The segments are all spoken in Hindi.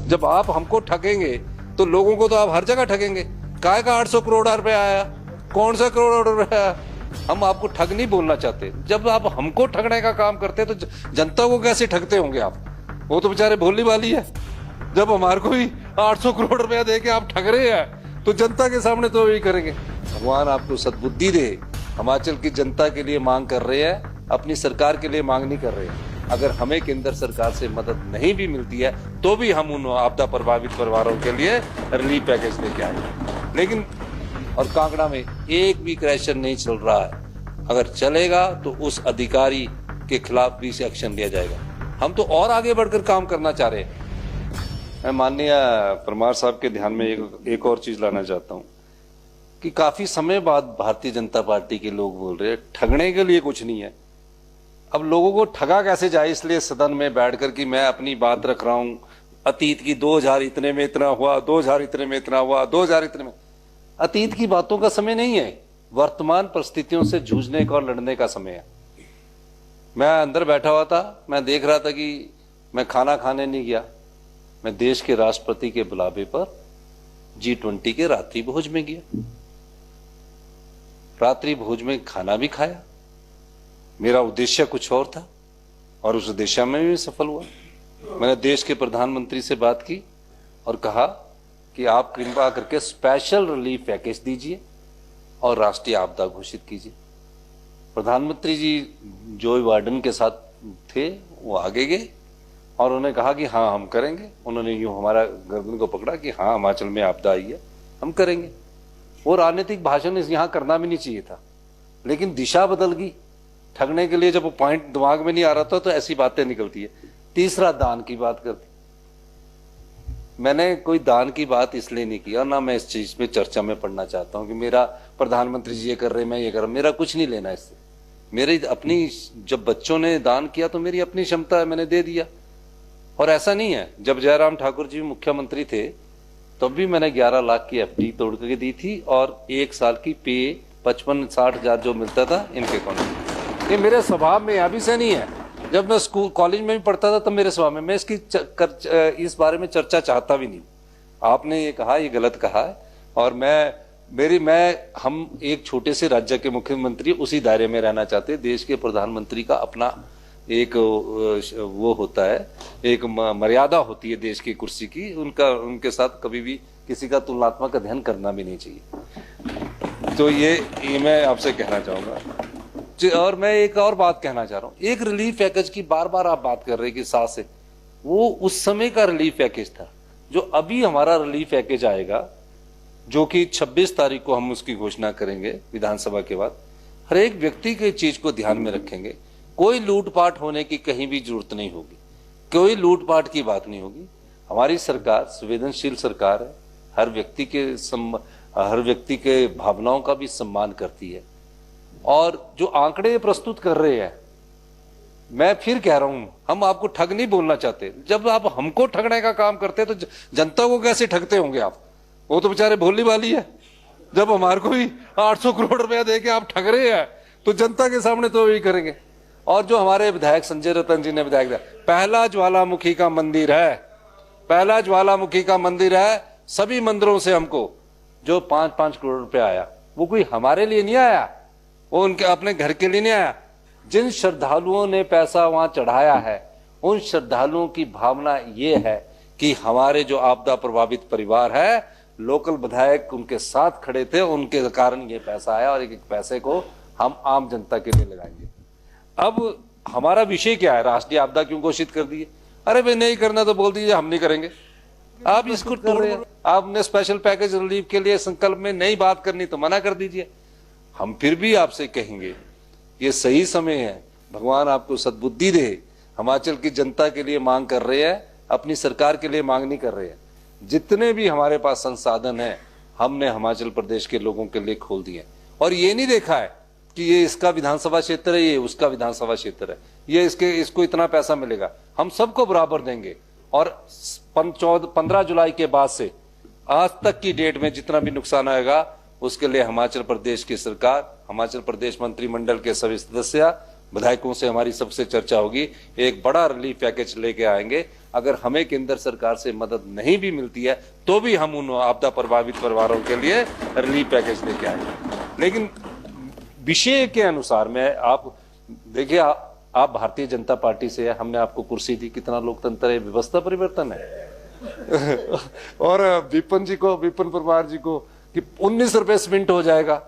जब आप हमको ठगेंगे तो लोगों को तो आप हर जगह ठगेंगे। काय का 800 करोड़ रुपए आया, कौन सा करोड़ रुपए आया? हम आपको ठग नहीं बोलना चाहते। जब आप हमको ठगने का काम करते तो जनता को कैसे ठगते होंगे आप? वो तो बेचारे भोली भाली है। जब हमारे को ही 800 करोड़ रुपया दे के आप ठग रहे हैं तो जनता के सामने तो यही करेंगे। भगवान आपको सद्बुद्धि दे। हिमाचल की जनता के लिए मांग कर रहे हैं, अपनी सरकार के लिए मांग नहीं कर रहे हैं। अगर हमें केंद्र सरकार से मदद नहीं भी मिलती है तो भी हम उन आपदा प्रभावित परिवारों के लिए रिलीफ पैकेज लेके आएंगे। लेकिन और कांगड़ा में एक भी क्रैशर नहीं चल रहा है। अगर चलेगा तो उस अधिकारी के खिलाफ भी एक्शन लिया जाएगा। हम तो और आगे बढ़कर काम करना चाह रहे हैं। मैं माननीय परमार साहब के ध्यान में एक और चीज लाना चाहता हूं कि काफी समय बाद भारतीय जनता पार्टी के लोग बोल रहे हैं ठगने के लिए कुछ नहीं है। अब लोगों को ठगा कैसे जाए, इसलिए सदन में बैठकर कि मैं अपनी बात रख रहा हूं अतीत की 2000 इतने में इतना हुआ, 2000 इतने में इतना हुआ, 2000 इतने में। अतीत की बातों का समय नहीं है, वर्तमान परिस्थितियों से जूझने का और लड़ने का समय है। मैं अंदर बैठा हुआ था, मैं देख रहा था कि मैं खाना खाने नहीं गया, मैं देश के राष्ट्रपति के बुलावे पर G20 के रात्रि भोज में गया। रात्रि भोज में खाना भी खाया। मेरा उद्देश्य कुछ और था और उस उद्देश्य में भी सफल हुआ। मैंने देश के प्रधानमंत्री से बात की और कहा कि आप कृपा करके स्पेशल रिलीफ पैकेज दीजिए और राष्ट्रीय आपदा घोषित कीजिए। प्रधानमंत्री जी जो बाइडेन के साथ थे वो आगे गए और उन्होंने कहा कि हाँ हम करेंगे। उन्होंने यूं हमारा गर्दन को पकड़ा कि हाँ हिमाचल में आपदा आई है, हम करेंगे। वो राजनीतिक भाषण यहाँ करना भी नहीं चाहिए था, लेकिन दिशा बदल गई। ठगने के लिए जब वो पॉइंट दिमाग में नहीं आ रहा था तो ऐसी बातें निकलती है। तीसरा, दान की बात करती। मैंने कोई दान की बात इसलिए नहीं किया, ना मैं इस चीज पे चर्चा में पढ़ना चाहता हूं कि मेरा प्रधानमंत्री जी ये कर रहे, मैं ये कर रहा। मेरा कुछ नहीं लेना इससे। मेरी अपनी, जब बच्चों ने दान किया तो मेरी अपनी क्षमता है, मैंने दे दिया। और ऐसा नहीं है, जब जयराम ठाकुर जी मुख्यमंत्री थे तब भी मैंने 11 लाख की FD तोड़ के दी थी और 1 साल की पे 55-60 हजार जो मिलता था इनके अकाउंट में। ये मेरे स्वभाव में अभी से नहीं है। जब मैं स्कूल कॉलेज में भी पढ़ता था तब मेरे स्वभाव में, मैं इस बारे में चर्चा चाहता भी नहीं। आपने ये कहा, ये गलत कहा है। और हम एक छोटे से राज्य के मुख्यमंत्री उसी दायरे में रहना चाहते हैं। देश के प्रधानमंत्री का अपना एक वो होता है, एक मर्यादा होती है देश की कुर्सी की। उनके साथ कभी भी किसी का तुलनात्मक अध्ययन करना भी नहीं चाहिए। तो ये मैं आपसे कहना चाहूंगा। और मैं एक और बात कहना चाह रहा हूं, एक रिलीफ पैकेज की बार बार आप बात कर रहे हैं कि साथ से, वो उस समय का रिलीफ पैकेज था। जो अभी हमारा रिलीफ पैकेज आएगा, जो कि 26 तारीख को हम उसकी घोषणा करेंगे विधानसभा के बाद, हर एक व्यक्ति की चीज को ध्यान में रखेंगे। कोई लूटपाट होने की कहीं भी जरूरत नहीं होगी, कोई लूटपाट की बात नहीं होगी। हमारी सरकार संवेदनशील सरकार है, हर व्यक्ति के भावनाओं का भी सम्मान करती है। और जो आंकड़े प्रस्तुत कर रहे हैं, मैं फिर कह रहा हूं, हम आपको ठग नहीं बोलना चाहते। जब आप हमको ठगने का काम करते तो जनता को कैसे ठगते होंगे आप? वो तो बेचारे भोली भाली है। जब हमारे को ही 800 करोड़ रुपया दे के आप ठग रहे हैं तो जनता के सामने तो यही करेंगे। और जो हमारे विधायक संजय रतन जी ने विधायक दिया, पहला ज्वालामुखी का मंदिर है, पहला ज्वालामुखी का मंदिर है। सभी मंदिरों से हमको जो 5-5 करोड़ रुपया आया, वो कोई हमारे लिए नहीं आया, वो उनके अपने घर के लिए नहीं आया। जिन श्रद्धालुओं ने पैसा वहां चढ़ाया है, उन श्रद्धालुओं की भावना ये है कि हमारे जो आपदा प्रभावित परिवार है, लोकल विधायक उनके साथ खड़े थे, उनके कारण ये पैसा आया और एक पैसे को हम आम जनता के लिए लगाएंगे। अब हमारा विषय क्या है? राष्ट्रीय आपदा क्यों घोषित कर दिए? अरे भाई नहीं करना तो बोल दीजिए हम नहीं करेंगे। आप इसको तोड़ रहे हैं। आपने स्पेशल पैकेज रिलीफ के लिए संकल्प में नहीं बात करनी तो मना कर दीजिए। हम फिर भी आपसे कहेंगे ये सही समय है, भगवान आपको सद्बुद्धि दे। हिमाचल की जनता के लिए मांग कर रहे हैं, अपनी सरकार के लिए मांग नहीं कर रहे हैं। जितने भी हमारे पास संसाधन है हमने हिमाचल प्रदेश के लोगों के लिए खोल दिए। और ये नहीं देखा है कि ये इसका विधानसभा क्षेत्र है, ये उसका विधानसभा क्षेत्र है, ये इसको इतना पैसा मिलेगा। हम सबको बराबर देंगे। और 15 जुलाई के बाद से आज तक की डेट में जितना भी नुकसान आएगा उसके लिए हिमाचल प्रदेश की सरकार, हिमाचल प्रदेश मंत्रिमंडल के सभी सदस्य, विधायकों से हमारी सबसे चर्चा होगी। एक बड़ा रिलीफ पैकेज लेके आएंगे अगर हमें केंद्र सरकार से मदद नहीं भी मिलती है तो भी हम उन आपदा प्रभावित परिवारों के लिए रिलीफ पैकेज लेके आएंगे। लेकिन विषय के अनुसार मैं, आप देखिए, आप भारतीय जनता पार्टी से है, हमने आपको कुर्सी दी, कितना लोकतंत्र है, व्यवस्था परिवर्तन है। और विपिन परमार जी को कि 19 रुपए सीमेंट हो जाएगा,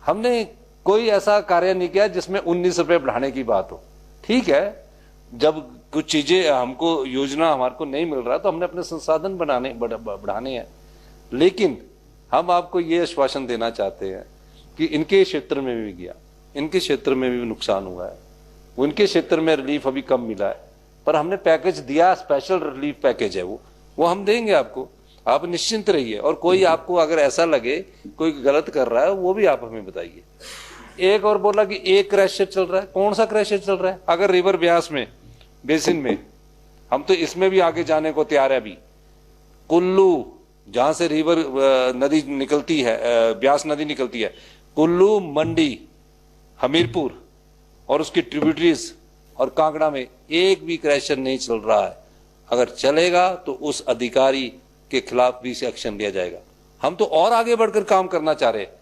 हमने कोई ऐसा कार्य नहीं किया जिसमें 19 रुपए बढ़ाने की बात हो। ठीक है, जब कुछ चीजें हमको, योजना हमारे को नहीं मिल रहा तो हमने अपने संसाधन बढ़ाने हैं। लेकिन हम आपको ये आश्वासन देना चाहते हैं कि इनके क्षेत्र में भी गया, इनके क्षेत्र में भी नुकसान हुआ है, उनके क्षेत्र में रिलीफ अभी कम मिला है, पर हमने पैकेज दिया, स्पेशल रिलीफ पैकेज है वो हम देंगे आपको, आप निश्चिंत रहिए। और कोई आपको अगर ऐसा लगे कोई गलत कर रहा है वो भी आप हमें बताइए। एक और बोला कि एक क्रैशर चल रहा है, कौन सा क्रैशर चल रहा है? अगर रिवर ब्यास में, बेसिन में, हम तो इसमें भी आगे जाने को तैयार है। अभी कुल्लू, जहां से रिवर नदी निकलती है, ब्यास नदी निकलती है, कुल्लू, मंडी, हमीरपुर और उसकी ट्रिब्यूटरीज और कांगड़ा में एक भी क्रैशर नहीं चल रहा है। अगर चलेगा तो उस अधिकारी के खिलाफ भी एक्शन लिया जाएगा। हम तो और आगे बढ़कर काम करना चाह रहे हैं,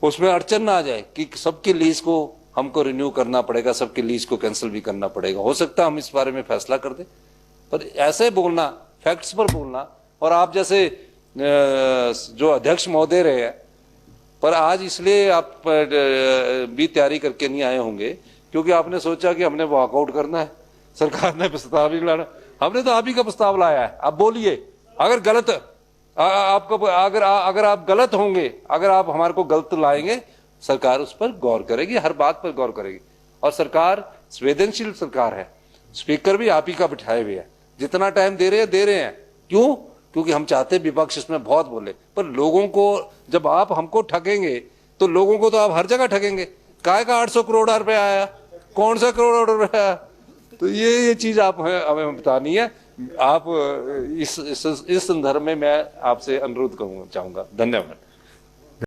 उसमें अड़चन ना आ जाए कि सबके लीज को हमको रिन्यू करना पड़ेगा, सबके लीज को कैंसिल भी करना पड़ेगा। हो सकता है हम इस बारे में फैसला कर दें, पर ऐसे बोलना, फैक्ट्स पर बोलना, और आप जैसे जो अध्यक्ष महोदय रहे हैं, पर आज इसलिए आप भी तैयारी करके नहीं आए होंगे क्योंकि आपने सोचा कि हमने वॉकआउट करना है, सरकार ने प्रस्ताव नहीं लाना। हमने तो आप ही का प्रस्ताव लाया है। आप बोलिए, अगर गलत आपको, अगर आप गलत होंगे, अगर आप हमारे को गलत लाएंगे, सरकार उस पर गौर करेगी, हर बात पर गौर करेगी। और सरकार संवेदनशील सरकार है, स्पीकर भी आप ही का बिठाए हुए है, जितना टाइम दे रहे हैं। क्यों? क्योंकि हम चाहते विपक्ष इसमें बहुत बोले, पर लोगों को, जब आप हमको ठगेंगे तो लोगों को तो आप हर जगह ठगेंगे। काय का 800 करोड़ रुपया आया, कौन सा करोड़ रुपया आया? तो ये चीज आप हमें बतानी है। आप इस संदर्भ में मैं आपसे अनुरोध करूंगा, चाहूंगा। धन्यवाद।